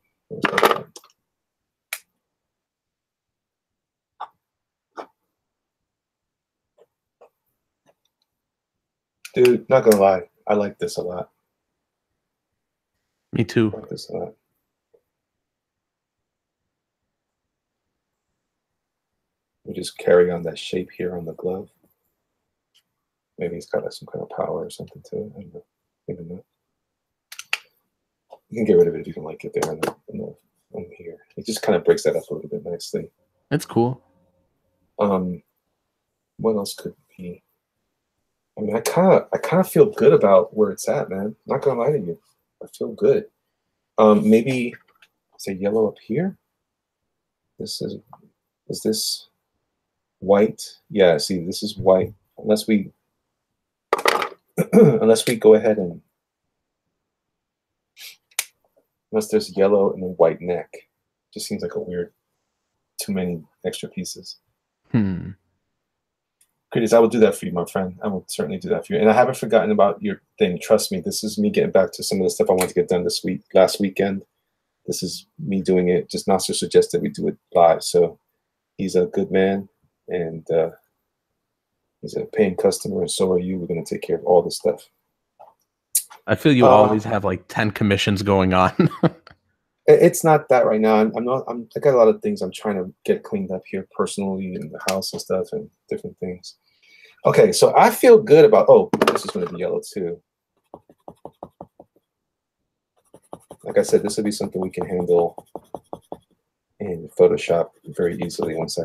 Dude, not gonna lie, I like this a lot. Me too. I like this a lot. We just carry on that shape here on the glove. Maybe it's got like some kind of power or something to it. I don't know. Maybe not. You can get rid of it if you don't like it there on here. It just kind of breaks that up a little bit nicely. It's cool. What else could be? I mean, I kind of feel good about where it's at, man. Not gonna lie to you, I feel good. Maybe say yellow up here. Is this white? Yeah, see, this is white. Unless we go ahead and unless there's yellow and then white neck, just seems like a weird, too many extra pieces. Critics, I will do that for you, my friend. I will certainly do that for you. And I haven't forgotten about your thing. Trust me, this is me getting back to some of the stuff I wanted to get done last weekend. This is me doing it. Just Nasser suggested we do it live. So he's a good man, and he's a paying customer, and so are you. We're going to take care of all this stuff. I feel you always have like 10 commissions going on. It's not that right now. I got a lot of things I'm trying to get cleaned up here personally in the house and stuff and different things. Okay, so I feel good about, oh, this is going to be yellow too. Like I said, this will be something we can handle in Photoshop very easily once I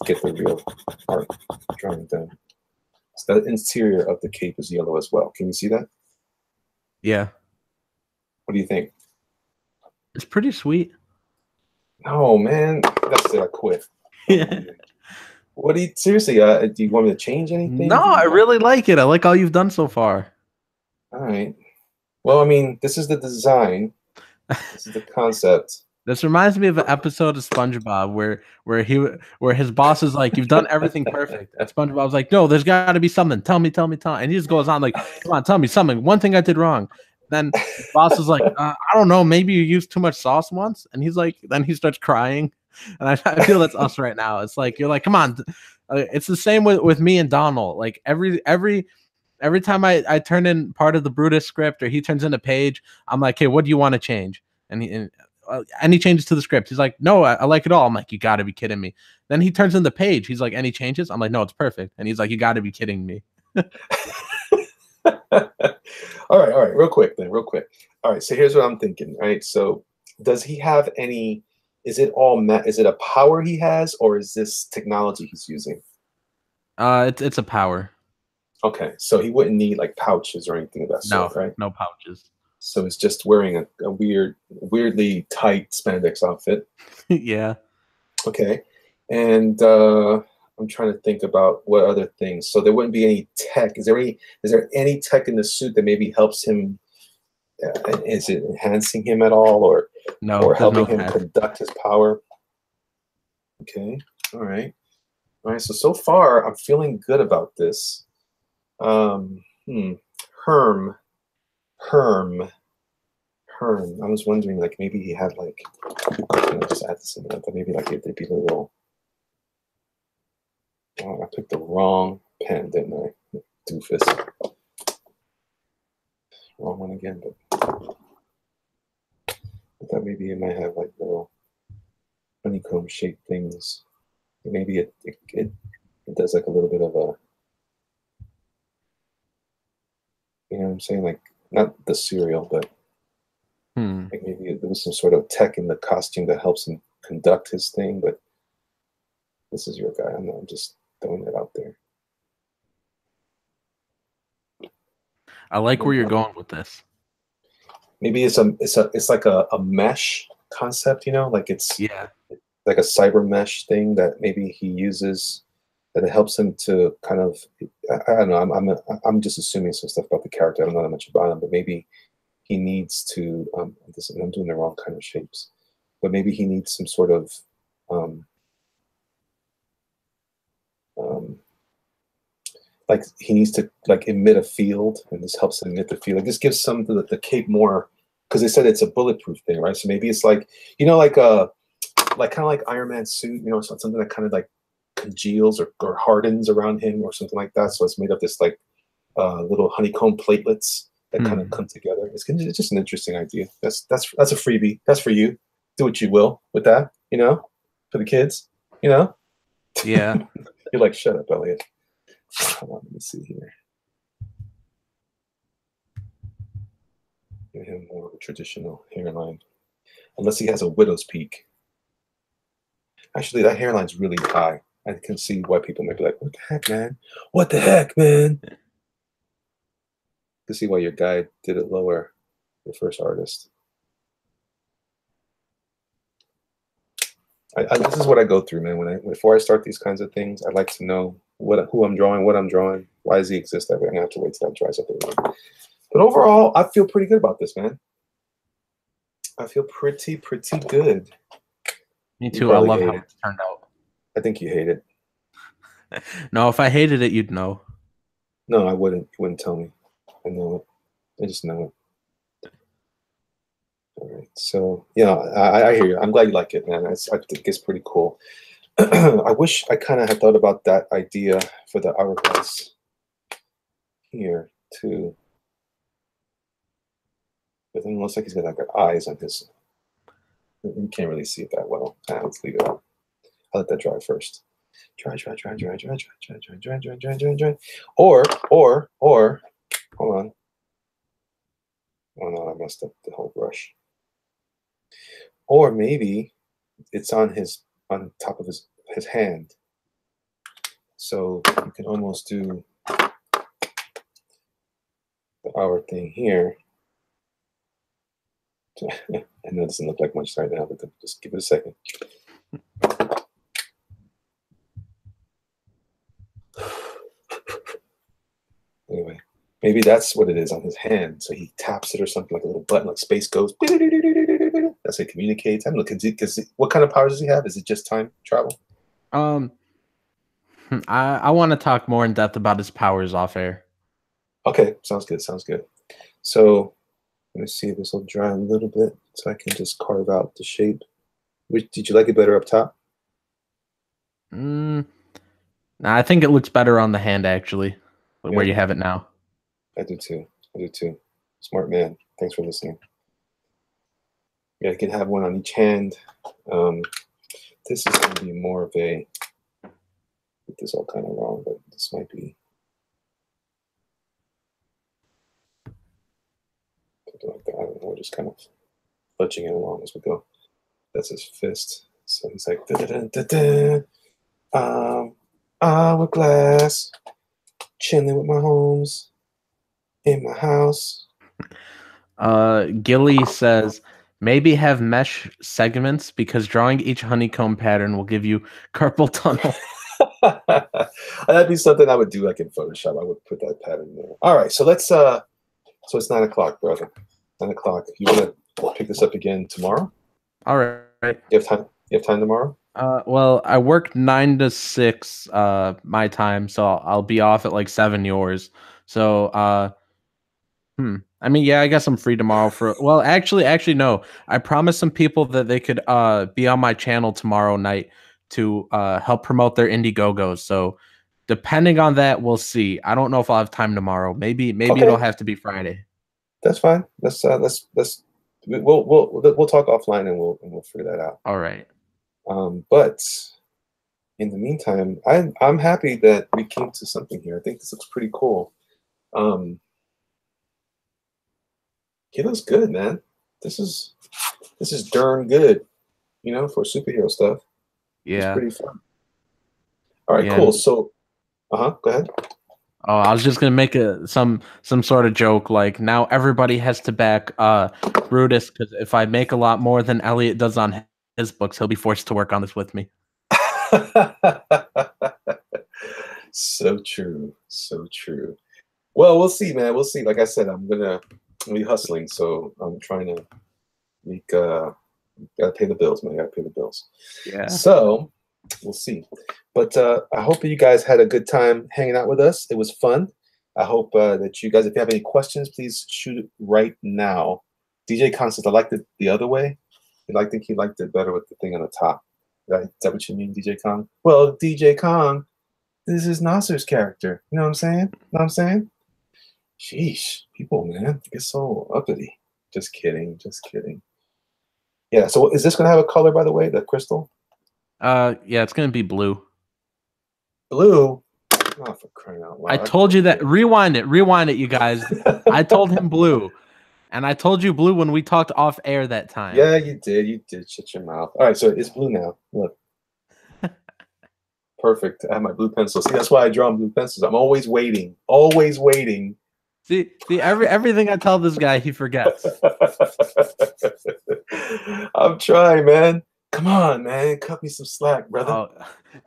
get the real art drawing done. So the interior of the cape is yellow as well. Can you see that? Yeah. What do you think? It's pretty sweet. Oh man, that's it. I quit. Yeah. What do you seriously? Do you want me to change anything? No, I really like it. I like all you've done so far. All right. Well, I mean, this is the design. This is the concept. This reminds me of an episode of SpongeBob where his boss is like, "You've done everything perfect," and SpongeBob's like, "No, there's got to be something. Tell me, tell me, tell me." And he just goes on like, "Come on, tell me something. One thing I did wrong." Then his boss is like, "I don't know. Maybe you used too much sauce once." And he's like, then he starts crying, and I feel that's us right now. It's like you're like, "Come on." It's the same with me and Donald. Like every time I turn in part of the Brutus script or he turns in a page, I'm like, "Hey, what do you want to change?" And any changes to the script? He's like, "No, I like it all." I'm like, "You got to be kidding me." Then he turns in the page. He's like, "Any changes?" I'm like, "No, it's perfect." And he's like, "You got to be kidding me." All right, real quick then, real quick. All right, so here's what I'm thinking. All right, so does he have any? Is it all? Is it a power he has, or is this technology he's using? It's a power. Okay, so he wouldn't need like pouches or anything of that No, sort, right? no pouches. So he's just wearing a weirdly tight spandex outfit. Yeah. Okay, and I'm trying to think about what other things. So there wouldn't be any tech. Is there any tech in the suit that maybe helps him? Is it enhancing him at all, No, or there's no helping him tech. conduct his power? Okay, all right, all right. So far, I'm feeling good about this. Um, hmm. Herm, Herm, Herm. I was wondering, like maybe he had like. I just add this in there, but maybe like there'd be a little. Oh, I picked the wrong pen, didn't I? Doofus. Wrong one again, but I thought maybe it might have like little honeycomb shaped things. Maybe it does like a little bit of a, you know what I'm saying? Like not the cereal, but like maybe there was some sort of tech in the costume that helps him conduct his thing. But this is your guy. I'm just throwing it out there. I like where you're going with this. Maybe it's like a mesh concept, you know, like it's Yeah. like a cyber mesh thing that maybe he uses that it helps him to kind of I don't know. I'm just assuming some stuff about the character. I don't know that much about him, but maybe he needs to. I'm doing the wrong kind of shapes, but maybe he needs some sort of um, um, like he needs to like emit a field, and this helps him emit the field. Like this gives some the cape more because they said it's a bulletproof thing, right? So maybe it's like like kind of like Iron Man's suit, you know, something that kind of like congeals or hardens around him or something like that. So it's made of this like little honeycomb platelets that kind of come together. It's just an interesting idea. That's a freebie. That's for you. Do what you will with that, you know, for the kids, you know. Yeah. You're like, shut up, Elliot. Hold on, let me see here. Give him more of a traditional hairline, unless he has a widow's peak. Actually, that hairline's really high. I can see why people might be like, "What the heck, man? What the heck, man?" I can see why your guy did it lower, your first artist. This is what I go through, man. Before I start these kinds of things, I like to know who I'm drawing, what I'm drawing, why does he exist that way. I'm gonna have to wait till that dries up a little. But overall, I feel pretty good about this, man. I feel pretty good. Me You too. I probably love hate how it. it's turned out. I think you hate it. No, if I hated it, you'd know. No, I wouldn't. You wouldn't tell me. I know it. I just know it. All right. So yeah, I hear you. I'm glad you like it, man. I think it's pretty cool. I wish I kind of had thought about that idea for the hourglass here too. But then it looks like he's got like eyes on his. You can't really see it that well. Let's leave it out. I'll let that dry first. Dry. Or, hold on. Oh no, I messed up the whole brush. Or maybe it's on top of his hand. So you can almost do the hour thing here. I know it doesn't look like much right now, but just give it a second. Anyway, maybe that's what it is on his hand. So he taps it or something, like a little button, like space goes. That's how he communicates. I don't know, because what kind of powers does he have? Is it just time travel? I want to talk more in depth about his powers off air. Okay, sounds good. Sounds good. So let me see if this will dry a little bit so I can just carve out the shape. Did you like it better up top? Nah, I think it looks better on the hand actually, where Yeah, you have it now. I do too. I do too. Smart man. Thanks for listening. Yeah, I can have one on each hand. This is going to be more of a. Get this all kind of wrong, but this might be. Like that. I don't know. We're just kind of fudging it along as we go. That's his fist. So he's like, da da da da da. Hourglass, chilling with my homes in my house. Gilly says maybe have mesh segments because drawing each honeycomb pattern will give you carpal tunnel. That'd be something I would do like in Photoshop. I would put that pattern there. All right, so let's so it's 9 o'clock, brother. 9 o'clock. You want to pick this up again tomorrow? All right. You have time? You have time tomorrow? Well, I work 9 to 6 my time, so I'll be off at like 7 yours. So I mean, yeah, I guess I'm free tomorrow for well, actually no. I promised some people that they could be on my channel tomorrow night to help promote their Indiegogos. So depending on that, we'll see. I don't know if I'll have time tomorrow. Maybe Okay. it'll have to be Friday. That's fine. We'll talk offline and we'll figure that out. All right. But in the meantime, I'm happy that we came to something here. I think this looks pretty cool. He looks good, man. This is darn good, you know, for superhero stuff. Yeah. It's pretty fun. All right, cool. So, go ahead. Oh, I was just gonna make some sort of joke like now everybody has to back Brutus because if I make a lot more than Elliot does on his books, he'll be forced to work on this with me. So true, so true. Well, we'll see, man. We'll see. Like I said, I'm gonna be hustling, so I'm trying to make. Gotta pay the bills, man. Gotta pay the bills. Yeah. So we'll see. But I hope that you guys had a good time hanging out with us. It was fun. I hope that you guys, if you have any questions, please shoot it right now. DJ Khan says, I liked it the other way. I think he liked it better with the thing on the top. Is that what you mean, DJ Khan? Well, DJ Khan, this is Nasser's character. You know what I'm saying? You know what I'm saying? Sheesh, people, man, get so uppity. Just kidding, just kidding. Yeah, so is this going to have a color, by the way, the crystal? Yeah, it's going to be blue. Blue? Oh, for crying out loud. I told you that. Rewind it, you guys. I told him blue. And I told you blue when we talked off air that time. Yeah, you did. You did. Shut your mouth. All right, so it's blue now. Look. Perfect. I have my blue pencil. See, that's why I draw on blue pencils. I'm always waiting. Always waiting. See, everything I tell this guy, he forgets. I'm trying, man. Come on, man. Cut me some slack, brother. Oh,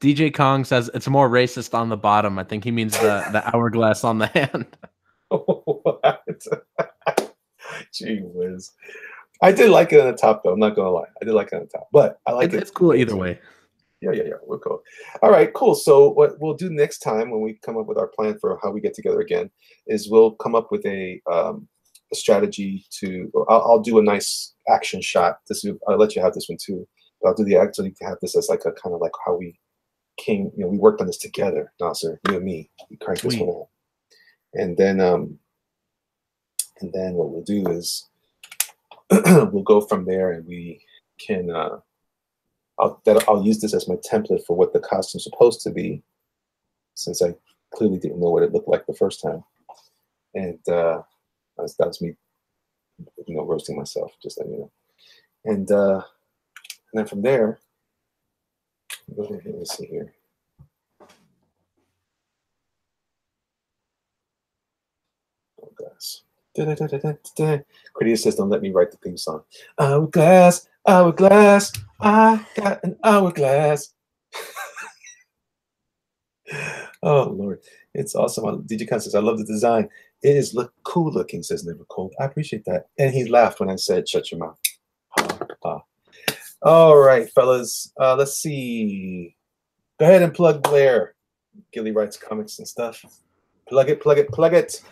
DJ Kong says it's more racist on the bottom. I think he means the hourglass on the hand. What? Gee whiz. I did like it on the top, though. I'm not gonna lie. I did like it on the top, but I like it. It's cool either way. Yeah. We're cool. All right, cool. So what we'll do next time when we come up with our plan for how we get together again is we'll come up with a strategy to. I'll do a nice action shot. I'll let you have this one too. But I'll do the act so you can have this as like a kind of like how we came. You know, we worked on this together, Nasser, you and me. We cranked this one out, and then what we'll do is we'll go from there, and we can. I'll use this as my template for what the costume's supposed to be, since I clearly didn't know what it looked like the first time, and that was me, roasting myself, just letting you know. And then from there, let me see here. Hourglass. Critias says, "Don't let me write the theme song." Hourglass, hourglass, I got an hourglass. Oh Lord, it's awesome. DJ Khan says, "I love the design. It is cool looking." Says Never Cold. I appreciate that. And he laughed when I said, "Shut your mouth." All right, fellas. Let's see. Go ahead and plug Blair. Gilly writes comics and stuff. Plug it, plug it, plug it,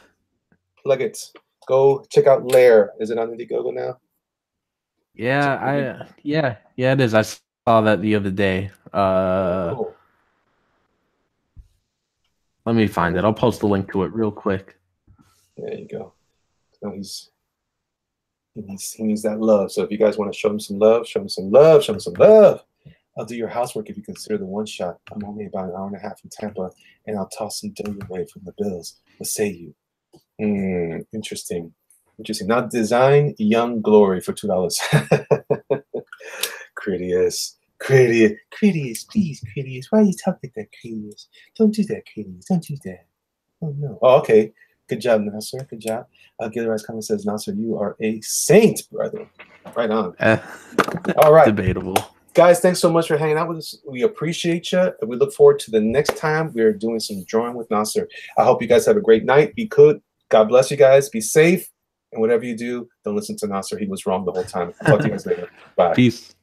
plug it. Go check out Lair. Is it on Indiegogo now? Yeah, yeah, it is. I saw that the other day. Cool. Let me find it. I'll post a link to it real quick. There you go. No, he needs that love. So if you guys want to show him some love, show him some love, show him some love. I'll do your housework if you consider the one shot. I'm only about an hour and a half from Tampa, and I'll toss some dough away from the bills. What say you? Interesting. Now design Young Glory for $2. Critias, please, Critias. Why are you talking like that, Critias? Don't do that, Critias. Don't do that. Oh no. Oh, okay. Good job, Nasser. Good job. Gilderise comment says, "Nasser, you are a saint, brother." Right on. All right. Debatable. Guys, thanks so much for hanging out with us. We appreciate you. And we look forward to the next time we're doing some drawing with Nasser. I hope you guys have a great night. Be good. God bless you guys. Be safe. And whatever you do, don't listen to Nasser. He was wrong the whole time. Talk to you guys later. Bye. Peace.